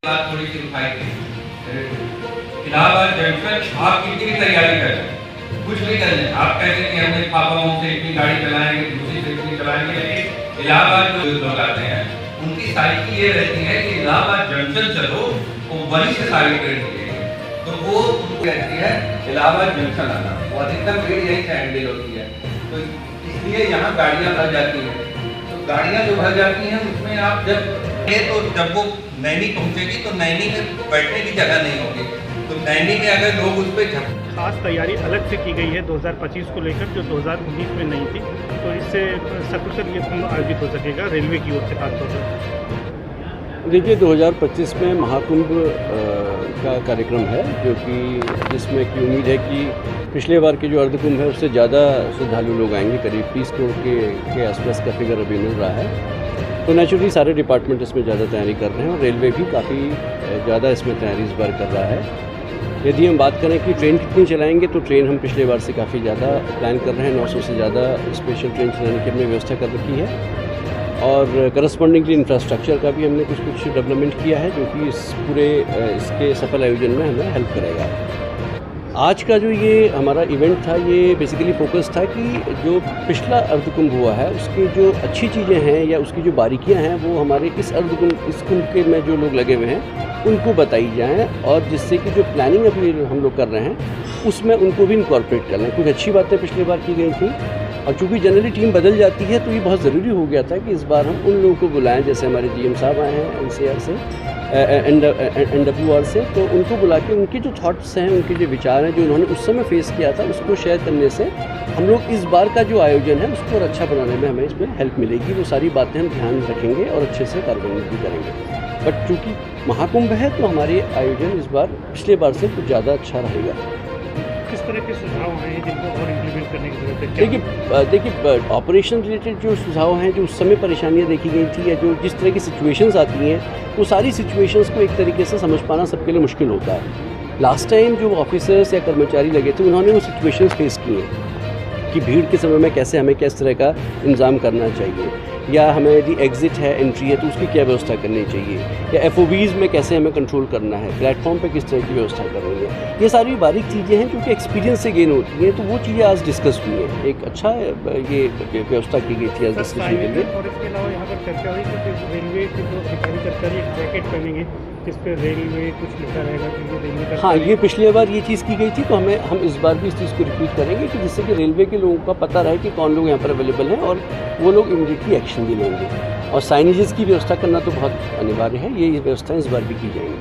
बात थोड़ी सी उठाई गई। इलाहाबाद जंक्शन आप कितनी भी तैयारी करें, कुछ भी करें, आप कहते हैं कि हमने फाफाओं से इतनी गाड़ी चलाएंगे, दूसरी से इतनी चलाएंगे, लेकिन इलाहाबाद जो लोग आते हैं उनकी साइकी ये रहती है कि इलाहाबाद जंक्शन चलो, वो वहीं से सारी ट्रेन मिलेगी, तो वो उनको कहती है इलाहाबाद जंक्शन आना। वो अधिकतम भीड़ यहीं से हैंडल होती है, तो इसलिए यहाँ गाड़ियाँ भर जाती हैं। तो गाड़ियाँ जो भर जाती हैं उसमें आप जब वो नैनी पहुंचेगी तो नैनी में बैठने की जगह नहीं होगी, तो नैनी में अगर लोग उस पर खास तैयारी अलग से की गई है 2025 को लेकर, जो 2019 में नहीं थी, तो इससे सकुशल ये कुंभ आयोजित हो सकेगा रेलवे की ओर से खासतौर पर। देखिए 2025 में महाकुंभ का कार्यक्रम है, जो कि जिसमें की उम्मीद है कि पिछले बार के जो अर्धकुंभ है उससे ज़्यादा श्रद्धालु लोग आएंगे। करीब 30 करोड़ के आसपास का फिगर अभी मिल रहा है। तो नेचुरली सारे डिपार्टमेंट इसमें ज़्यादा तैयारी कर रहे हैं और रेलवे भी काफ़ी ज़्यादा इसमें तैयारी इस बार कर रहा है। यदि हम बात करें कि ट्रेन कितनी चलाएंगे, तो ट्रेन हम पिछले बार से काफ़ी ज़्यादा प्लान कर रहे हैं। 900 से ज़्यादा स्पेशल ट्रेन चलाने की हमने व्यवस्था कर रखी है और करस्पॉन्डिंगली इंफ्रास्ट्रक्चर का भी हमने कुछ डेवलपमेंट किया है, जो कि इस पूरे इसके सफल आयोजन में हमें हेल्प करेगा। आज का जो ये हमारा इवेंट था, ये बेसिकली फोकस था कि जो पिछला अर्धकुंभ हुआ है उसकी जो अच्छी चीज़ें हैं या उसकी जो बारीकियां हैं वो हमारे इस कुंभ के में जो लोग लगे हुए हैं उनको बताई जाएं, और जिससे कि जो प्लानिंग अभी हम लोग कर रहे हैं उसमें उनको भी इनकॉर्पोरेट कर लें। कुछ अच्छी बातें पिछली बार की गई थी, और चूँकि जनरली टीम बदल जाती है तो ये बहुत ज़रूरी हो गया था कि इस बार हम उन लोगों को बुलाएं, जैसे हमारे GM साहब आए हैं NCR से, NWR से, तो उनको बुला के उनके जो थॉट्स हैं, उनके जो विचार हैं, जो उन्होंने उस समय फेस किया था, उसको शेयर करने से हम लोग इस बार का जो आयोजन है उसको और अच्छा बनाने में हमें इसमें हेल्प मिलेगी। वो सारी बातें हम ध्यान रखेंगे और अच्छे से कार्यान्वित भी करेंगे। बट चूँकि महाकुंभ है तो हमारे आयोजन इस बार पिछले बार से कुछ ज़्यादा अच्छा रहेगा। किस तरह के सुझाव हैं जिनको और इम्प्लीमेंट करने की जरूरत है? देखिए ऑपरेशन रिलेटेड जो सुझाव हैं, जो उस समय परेशानियां देखी गई थी या जो जिस तरह की सिचुएशंस आती हैं, वो सारी सिचुएशंस को एक तरीके से समझ पाना सबके लिए मुश्किल होता है। लास्ट टाइम जो ऑफिसर्स या कर्मचारी लगे थे उन्होंने वो सिचुएशंस फेस किए कि भीड़ के समय में कैसे हमें किस तरह का इंतज़ाम करना चाहिए, या हमें यदि एग्ज़िट है, एंट्री है, तो उसकी क्या व्यवस्था करनी चाहिए, या FOBs में कैसे हमें कंट्रोल करना है, प्लेटफॉर्म पे किस तरह की व्यवस्था करनी है। ये सारी बारीक चीज़ें हैं जो कि एक्सपीरियंस से गेन होती हैं, तो वो चीज़ें आज डिस्कस हुई हैं। एक अच्छा ये व्यवस्था की गई थी आज डिस्कशन के लिए। और इसके अलावा यहाँ पर चर्चा हुई कि रेलवे के जो अधिकारी कर्मचारी एक जैकेट पहनेंगे जिस पर रेलवे कुछ लिखा रहेगा कि ये रेलवे का। हाँ, ये पिछले बार ये चीज़ की गई थी, तो हम इस बार भी इस चीज़ को रिपीट करेंगे कि जिससे कि रेलवे के लोगों का पता रहे कि कौन लोग यहाँ पर अवेलेबल हैं और वो लोग इमीडिएटली एक्शन भी लेंगे। और साइनेजेस की व्यवस्था करना तो बहुत अनिवार्य है, ये व्यवस्थाएं इस बार भी की जाएंगी।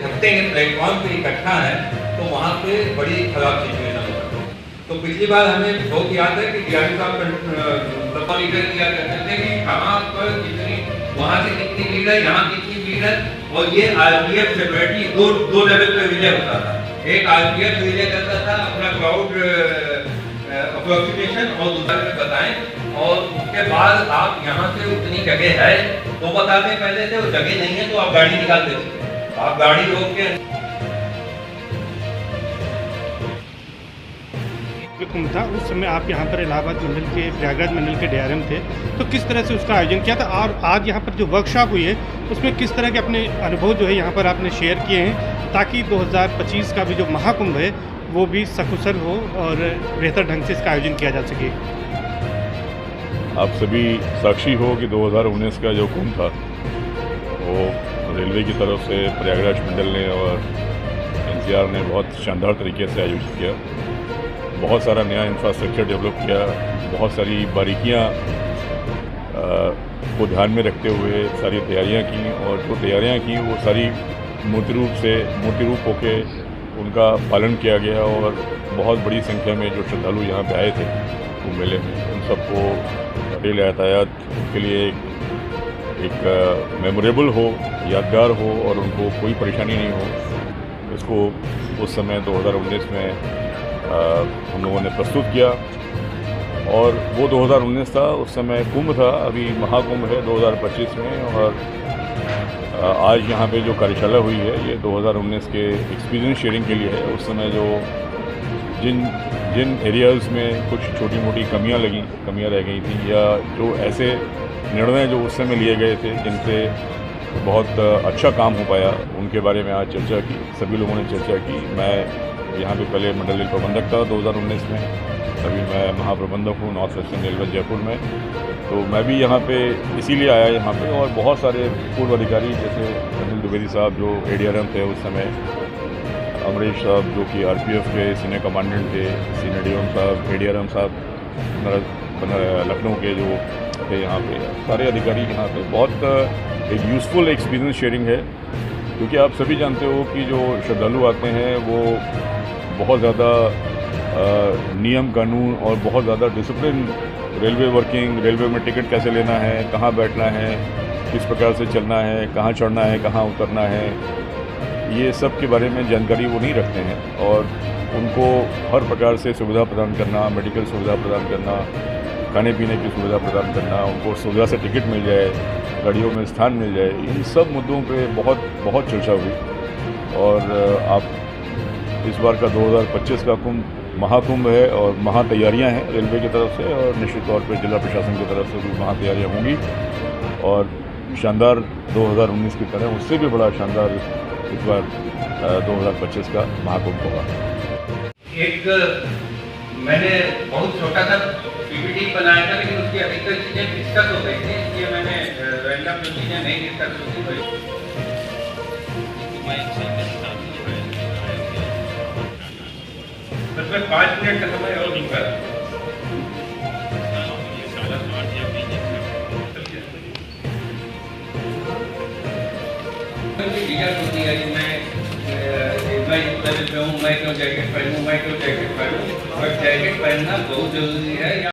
हफ्ते के प्लेटफॉर्म पे इकट्ठा है तो वहाँ पे बड़ी खराब सिचुएशन होती है। तो पिछली बार हमें बहुत याद है कि DRD साहब लीडर किया करते थे कि कहाँ पर कितनी, वहाँ से कितनी भीड़ है, यहाँ कितनी भीड़ है, और ये RPF सेपरेटली दो लेवल पे विजय होता था। एक RPF विजय करता था अपना क्राउड अप्रोक्सीमेशन और दूसरा में बताएं, और उसके बाद आप यहाँ से उतनी जगह है तो बताते पहले से, वो जगह नहीं है तो आप गाड़ी निकाल देते, आप गाड़ी रोक के। कुंभ था उस समय आप यहाँ पर इलाहाबाद मंडल के, प्रयागराज मंडल के DRM थे, तो किस तरह से उसका आयोजन किया था, और आज यहाँ पर जो वर्कशॉप हुई है उसमें किस तरह के अपने अनुभव जो है यहाँ पर आपने शेयर किए हैं, ताकि 2025 का भी जो महाकुंभ है वो भी सकुशल हो और बेहतर ढंग से इसका आयोजन किया जा सके। आप सभी साक्षी हो कि 2019 का जो कुंभ था वो रेलवे की तरफ से प्रयागराज मंडल ने और NCR ने बहुत शानदार तरीके से आयोजित किया। बहुत सारा नया इंफ्रास्ट्रक्चर डेवलप किया, बहुत सारी बारीकियां को ध्यान में रखते हुए सारी तैयारियां की, और जो तैयारियां की वो सारी मूर्ति रूप होके उनका पालन किया गया। और बहुत बड़ी संख्या में जो श्रद्धालु यहाँ पे आए थे कुंभ मेले में, उन सबको रेल यातायात के लिए एक मेमोरेबल हो, यादगार हो, और उनको कोई परेशानी नहीं हो, इसको उस समय 2019 में हम लोगों ने प्रस्तुत किया। और वो 2019 था, उस समय कुंभ था, अभी महाकुंभ है 2025 में। और आज यहाँ पे जो कार्यशाला हुई है ये 2019 के एक्सपीरियंस शेयरिंग के लिए है। उस समय जो जिन एरियाज़ में कुछ छोटी मोटी कमियां रह गई थी, या जो ऐसे निर्णय जो उस समय लिए गए थे जिनसे बहुत अच्छा काम हो पाया, उनके बारे में आज चर्चा की, सभी लोगों ने चर्चा की। मैं यहाँ पे पहले मंडल रेल प्रबंधक था 2019 में, अभी मैं महाप्रबंधक हूँ नॉर्थ वेस्टर्न रेलवे जयपुर में। तो मैं भी यहाँ पे इसीलिए आया यहाँ पे, और बहुत सारे पूर्व अधिकारी जैसे अनिल द्विवेदी साहब जो ADRM थे उस समय, अमरीश साहब जो कि RPF के सीनियर कमांडेंट थे, सीनियर DOM साहब, ADRM साहब लखनऊ के जो थे यहाँ पे, सारे अधिकारी यहाँ पे। बहुत एक यूज़फुल एक्सपीरियंस शेयरिंग है, क्योंकि आप सभी जानते हो कि जो श्रद्धालु आते हैं वो बहुत ज़्यादा नियम कानून और बहुत ज़्यादा डिसिप्लिन, रेलवे वर्किंग, रेलवे में टिकट कैसे लेना है, कहाँ बैठना है, किस प्रकार से चलना है, कहाँ चढ़ना है, कहाँ उतरना है, ये सब के बारे में जानकारी वो नहीं रखते हैं। और उनको हर प्रकार से सुविधा प्रदान करना, मेडिकल सुविधा प्रदान करना, खाने पीने की सुविधा प्रदान करना, उनको सुविधा से टिकट मिल जाए, गाड़ियों में स्थान मिल जाए, इन सब मुद्दों पे बहुत चर्चा हुई। और आप इस बार का 2025 का कुंभ महाकुंभ है और महा तैयारियाँ हैं रेलवे की तरफ से, और निश्चित तौर पे जिला प्रशासन की तरफ से भी महा तैयारियाँ होंगी, और शानदार 2019 की तरह उससे भी बड़ा शानदार इस बार 2025 का महाकुंभ होगा। एक मैंने बहुत छोटा सा PPT बनाया था, लेकिन उसकी अधिकतर चीज़ें डिस्कस हो गई थी, इसलिए मैंने रैंडम जो चीज़ें नहीं डिस्कस होती वही। बस मैं 5 मिनट का समय और दूंगा। होती है कि मैं इस तरह से हूँ, मैं क्यों जैकेट पहनूँ, मैं क्यों जैकेट पहनूँ, और जैकेट पहनना बहुत जरूरी है।